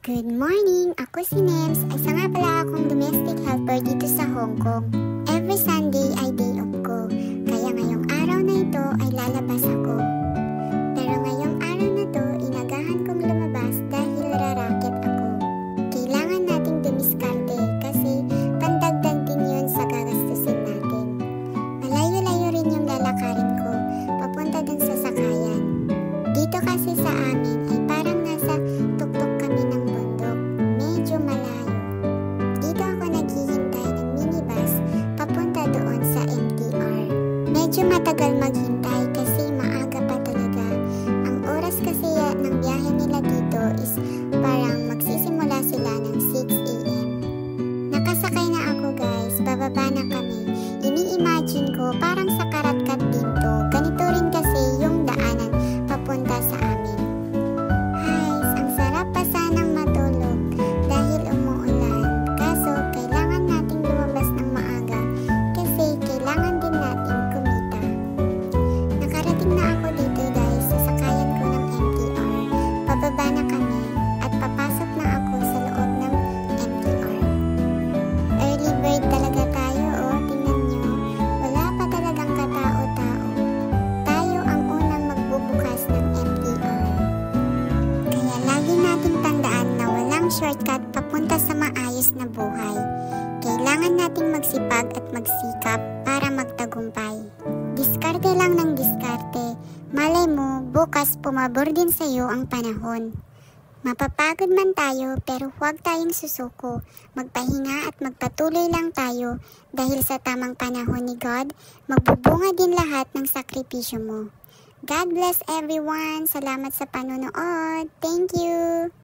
Good morning! Ako si Nems. Isa nga pala akong domestic helper dito sa Hong Kong. Every Sunday ay day off ko. Kaya ngayong araw na ito ay lalabas ako. Pero ngayong araw na to, inagahan kong lumabas dahil rarakit ako. Kailangan nating dumiskarte kasi pandagdag din yun sa gagastusin natin. Malayo-layo rin yung lalakarin ko, papunta dun sa sakayan. Dito kasi sa amin ay parang nasa tuktok kami ng bundok. Medyo malayo. Dito ako naghihintay ng minibus papunta doon sa MTR. Medyo matagal maghintay kasi maaga pa talaga. Ang oras kasi ng biyahe nila dito is parang magsisimula sila ng 6 AM. Nakasakay na ako guys, bababa na kami. Ini-imagine ko parang sa Karatkat din to. Ganito rin kasi yung daanan papunta sa amin. Guys, ang sarap pa sanang matulog dahil umuulan. Kaso, kailangan nating lumabas ng maaga kasi kailangan din natin kumita. Nakarating na ako dito guys, sasakayan ko ng MTR. Pababa na kami at papasok na ako sa loob ng MTR. Early bird talaga tayo, oh. Tingnan nyo, wala pa talagang katao-tao. Tayo ang unang magbubukas ng MTR. Kaya lagi nating tandaan na walang shortcut papunta sa maayos na buhay. Kailangan nating magsipag at magsikap para magtagumpay. Diskarte lang ng diskarte. Malay mo, bukas pumabor din sa'yo ang panahon. Mapapagod man tayo pero huwag tayong susuko. Magpahinga at magpatuloy lang tayo dahil sa tamang panahon ni God, magbubunga din lahat ng sakripisyo mo. God bless everyone. Salamat sa panonood. Thank you.